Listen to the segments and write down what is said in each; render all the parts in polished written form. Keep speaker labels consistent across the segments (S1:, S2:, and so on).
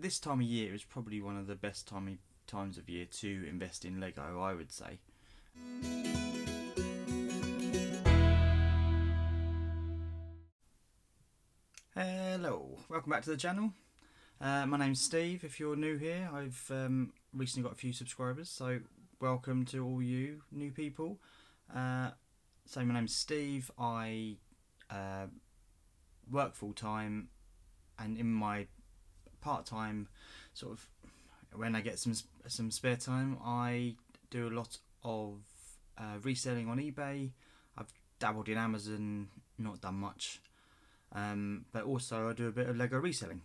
S1: This time of year is probably one of the best times of year to invest in Lego, I would say. Hello, welcome back to the channel. My name's Steve. If you're new here, I've recently got a few subscribers, so welcome to all you new people. So my name's Steve. I work full time, and in my part-time sort of when I get some spare time, I do a lot of reselling on eBay. I've dabbled in Amazon, not done much, but also I do a bit of Lego reselling.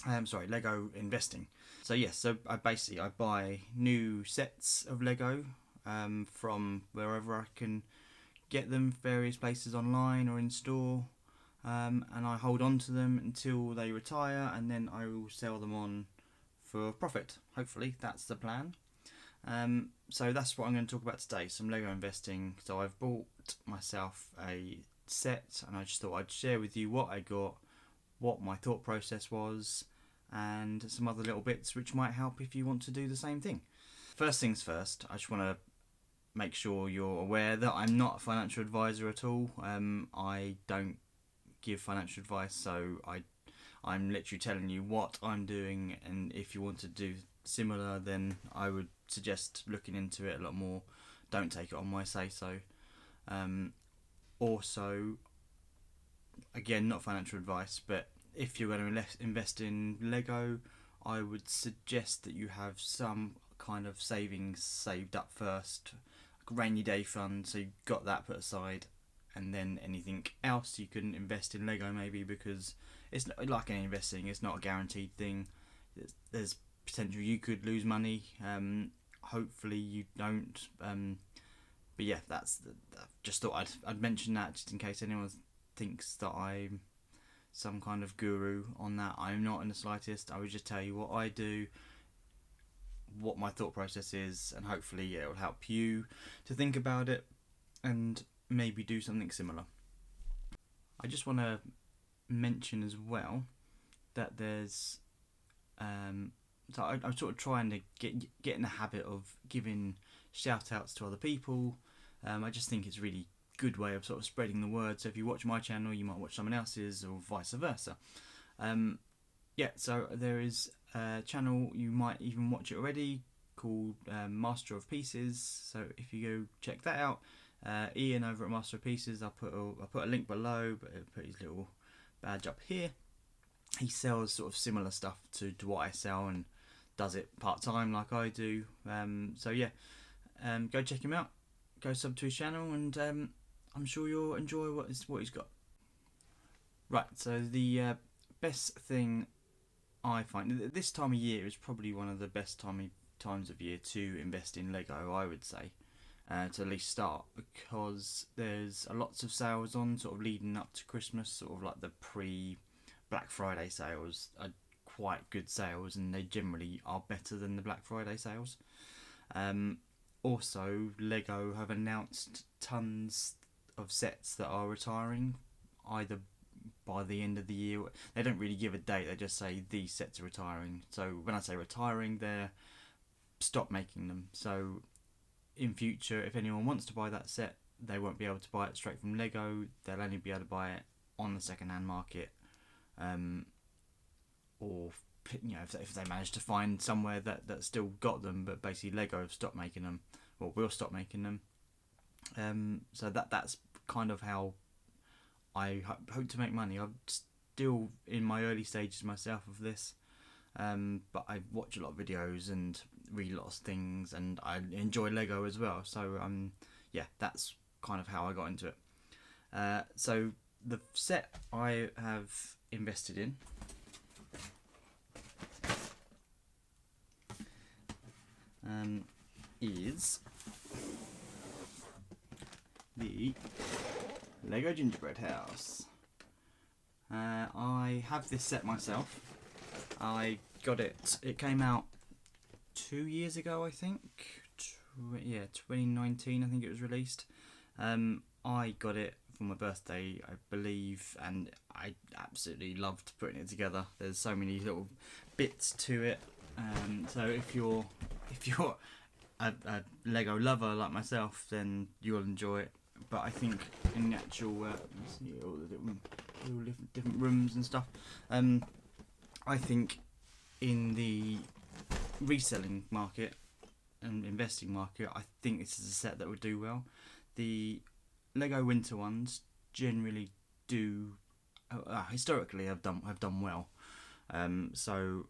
S1: Lego investing. So yes, I buy new sets of Lego from wherever I can get them, various places online or in store. And I hold on to them until they retire, and then I will sell them on for profit. Hopefully, that's the plan. So that's what I'm going to talk about today, some Lego investing. So I've bought myself a set, and I just thought I'd share with you what I got, what my thought process was, and some other little bits which might help if you want to do the same thing. First things first, I just want to make sure you're aware that I'm not a financial advisor at all. I don't give financial advice, so I'm literally telling you what I'm doing, and if you want to do similar, then I would suggest looking into it a lot more. Don't take it on my say so. Also, again, not financial advice, but if you're going to invest in Lego, I would suggest that you have some kind of savings saved up first, like a rainy day fund, so you've got that put aside, and then anything else you can invest in Lego maybe, because it's not, like any investing, it's not a guaranteed thing. There's potential you could lose money. Hopefully you don't. But yeah, just thought I'd mention that just in case anyone thinks that I'm some kind of guru on that. I'm not in the slightest. I would just tell you what I do, what my thought process is, and hopefully it will help you to think about it and maybe do something similar. I just want to mention as well that there's so I'm sort of trying to get in the habit of giving shout outs to other people. I just think it's a really good way of sort of spreading the word. So if you watch my channel, you might watch someone else's, or vice versa. So there is a channel, you might even watch it already, called Master of Pieces. So if you go check that out, Ian over at Master of Pieces, I'll put a link below, but I'll put his little badge up here. He sells sort of similar stuff to what I sell, and does it part-time like I do. Go check him out, go sub to his channel, and I'm sure you'll enjoy what he's got. Right, so the best thing I find, this time of year is probably one of the best times of year to invest in Lego, I would say, to at least start, because there's lots of sales on, sort of leading up to Christmas, sort of like the Black Friday sales are quite good sales, and they generally are better than the Black Friday sales. Also, Lego have announced tons of sets that are retiring, either by the end of the year. They don't really give a date, they just say these sets are retiring. So when I say retiring, they're stop making them. So in future, if anyone wants to buy that set, they won't be able to buy it straight from Lego. They'll only be able to buy it on the second-hand market, or if they manage to find somewhere that still got them, but basically Lego have stopped making them, or will stop making them. So that's kind of how I hope to make money. I'm still in my early stages myself of this, but I watch a lot of videos and read a lot of things, and I enjoy Lego as well. So that's kind of how I got into it. So the set I have invested in is the Lego Gingerbread House. I have this set myself. I got it. It came out 2 years ago, I think. 2019, I think it was released. I got it for my birthday, I believe, and I absolutely loved putting it together. There's so many little bits to it. So if you're a Lego lover like myself, then you'll enjoy it. But I think in the actual see all the different rooms and stuff. I think in the reselling market and investing market, I think this is a set that would do well. The Lego winter ones generally do historically have done well. So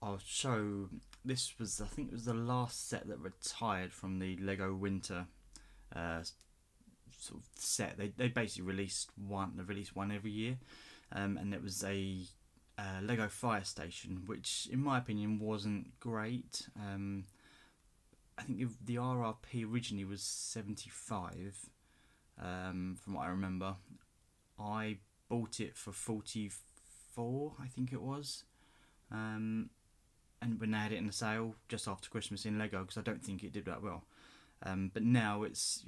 S1: I'll show. This was, I think it was the last set that retired from the Lego winter sort of set. They basically released one. They released one every year, and it was a Lego Fire Station, which in my opinion wasn't great. I think the RRP originally was 75, from what I remember. I bought it for 44, I think it was. And when they had it in the sale just after Christmas in Lego, because I don't think it did that well. But now it's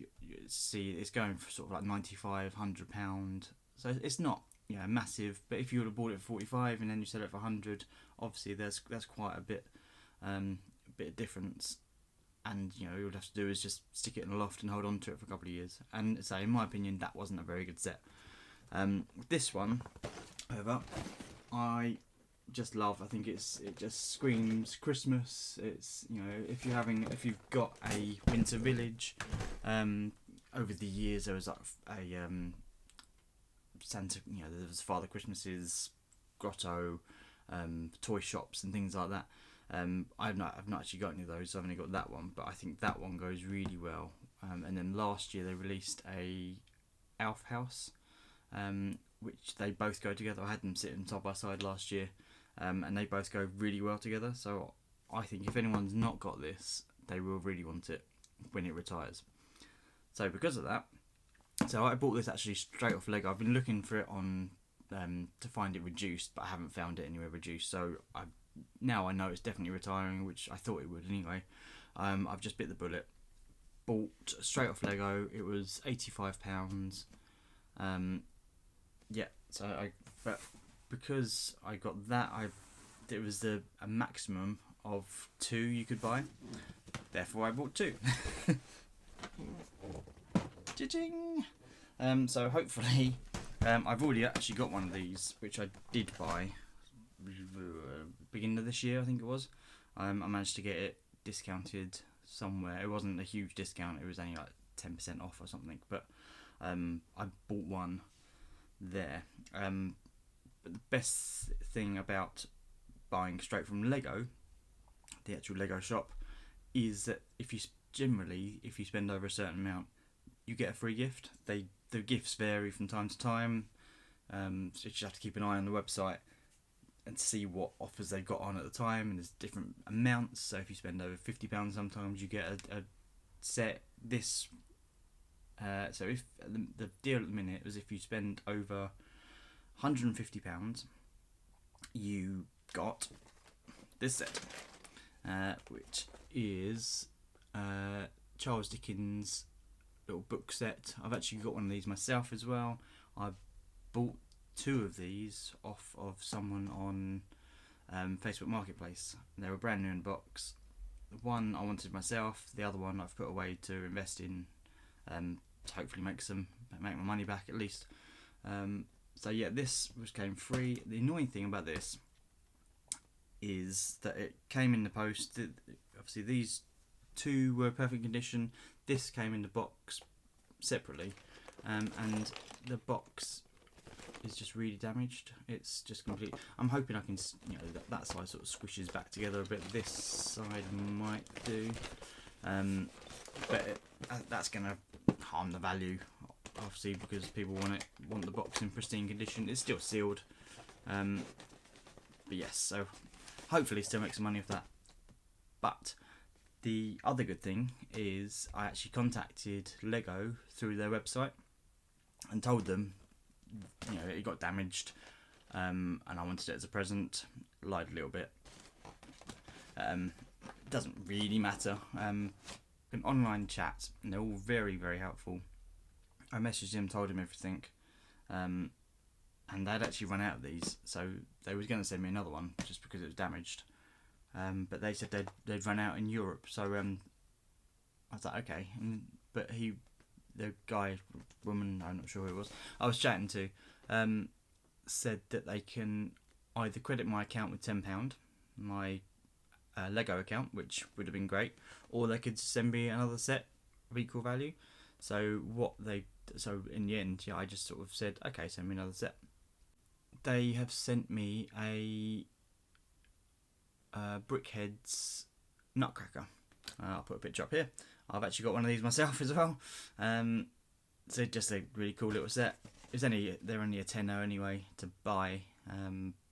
S1: going for sort of like £95-100, so it's not massive. But if you would have bought it for 45 and then you sell it for 100, obviously that's quite a bit of difference. And all you'd have to do is just stick it in a loft and hold on to it for a couple of years. And so, in my opinion, that wasn't a very good set. This one, however, I just love. I think it just screams Christmas. It's if you've got a winter village, over the years there was like a Santa. There was Father Christmas's grotto, toy shops and things like that. I've not actually got any of those. So I've only got that one, but I think that one goes really well. And then last year they released a Elf House, which they both go together. I had them sitting side by side last year, and they both go really well together. So I think if anyone's not got this, they will really want it when it retires. So because of that, so I bought this actually straight off Lego. I've been looking for it on to find it reduced, but I haven't found it anywhere reduced. So now I know it's definitely retiring, which I thought it would anyway. I've just bit the bullet. Bought straight off Lego. It was £85. But because I got that, it was a maximum of 2 you could buy. Therefore, I bought 2. Cha-ching! So hopefully, I've already actually got one of these, which I did buy beginning of this year, I think it was. I managed to get it discounted somewhere. It wasn't a huge discount. It was only like 10% off or something. But I bought one there. But the best thing about buying straight from Lego, the actual Lego shop, is that if you spend over a certain amount, you get a free gift. The gifts vary from time to time, so you just have to keep an eye on the website and see what offers they've got on at the time. And there's different amounts. So if you spend over £50, sometimes you get a set. This so if the deal at the minute was if you spend over £150, you got this set, which is Charles Dickens' little book set. I've actually got one of these myself as well. I bought 2 of these off of someone on Facebook Marketplace. They were brand new in box. The one I wanted myself, the other one I've put away to invest in, to hopefully make my money back at least. So yeah, this came free. The annoying thing about this is that it came in the post. Obviously these 2 were perfect condition. This came in the box separately, and the box is just really damaged. It's just complete. I'm hoping I can, that side sort of squishes back together a bit. This side might do, but that's gonna harm the value, obviously, because people want the box in pristine condition. It's still sealed, but yes. So hopefully, still make some money off that. But the other good thing is I actually contacted Lego through their website and told them, it got damaged, and I wanted it as a present. Lied a little bit. Doesn't really matter. An online chat, and they're all very, very helpful. I messaged him, told him everything, and they'd actually run out of these, so they was going to send me another one just because it was damaged. But they said they'd run out in Europe, so I was like, okay. But the guy, woman, I'm not sure who it was, I was chatting to, said that they can either credit my account with £10, my Lego account, which would have been great, or they could send me another set of equal value. So in the end, yeah, I just sort of said, okay, send me another set. They have sent me a Brickhead's Nutcracker. I'll put a picture up here. I've actually got one of these myself as well. So just a really cool little set. They're only a tenner anyway to buy,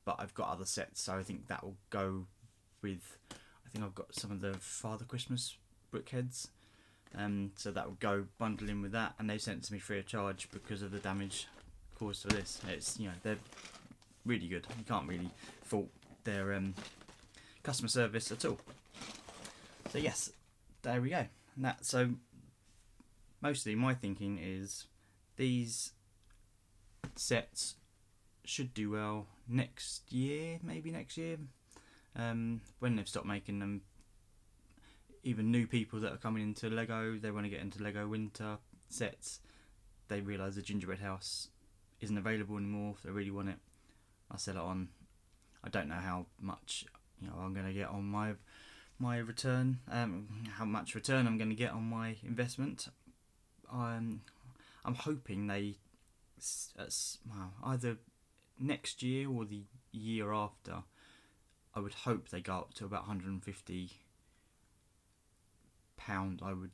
S1: but I've got other sets, so I think that will go with. I think I've got some of the Father Christmas Brickheads, so that will go bundle in with that, and they sent it to me free of charge because of the damage caused to this. It's they're really good. You can't really fault their customer service at all. So yes, there we go. And so mostly my thinking is these sets should do well maybe next year, when they've stopped making them. Even new people that are coming into Lego, they want to get into Lego winter sets, they realise the gingerbread house isn't available anymore. If they really want it, I'll sell it on. I don't know how much I'm going to get on my return, how much return I'm going to get on my investment. I'm hoping they either next year or the year after, I would hope they go up to about £150, I would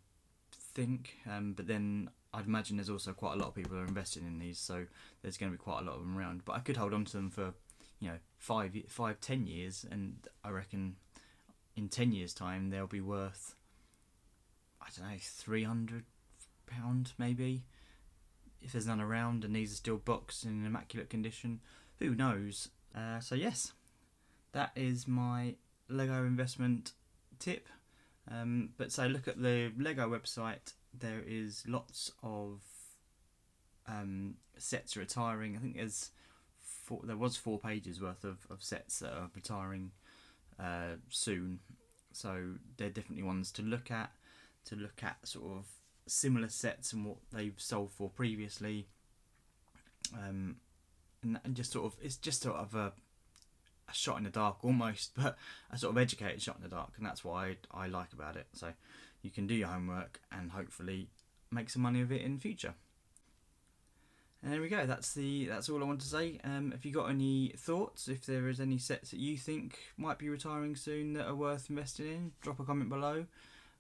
S1: think, but then I'd imagine there's also quite a lot of people who are investing in these, so there's going to be quite a lot of them around. But I could hold on to them for 5-10 years, and I reckon in 10 years time they'll be worth, I don't know, £300 maybe, if there's none around and these are still boxed in immaculate condition. Who knows? So yes, that is my Lego investment tip. But so look at the Lego website. There is lots of sets retiring. I think there was 4 pages worth of sets that are retiring soon. So they're definitely ones to look at sort of similar sets and what they've sold for previously, and just sort of, it's just sort of a shot in the dark almost, but a sort of educated shot in the dark, and that's what I like about it. So you can do your homework and hopefully make some money of it in the future. And there we go, that's all I want to say. If you got any thoughts, if there is any sets that you think might be retiring soon that are worth investing in, drop a comment below.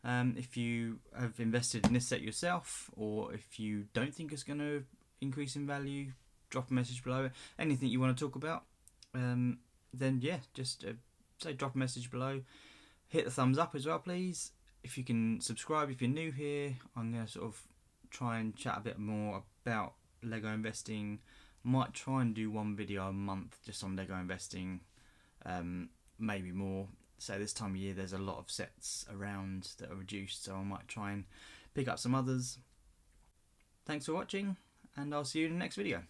S1: If you have invested in this set yourself, or if you don't think it's going to increase in value, drop a message below. Anything you want to talk about, then yeah, just drop a message below. Hit the thumbs up as well, please. If you can subscribe if you're new here. I'm going to sort of try and chat a bit more about Lego investing. Might try and do one video a month just on Lego investing, maybe more. So this time of year there's a lot of sets around that are reduced, so I might try and pick up some others. Thanks for watching, and I'll see you in the next video.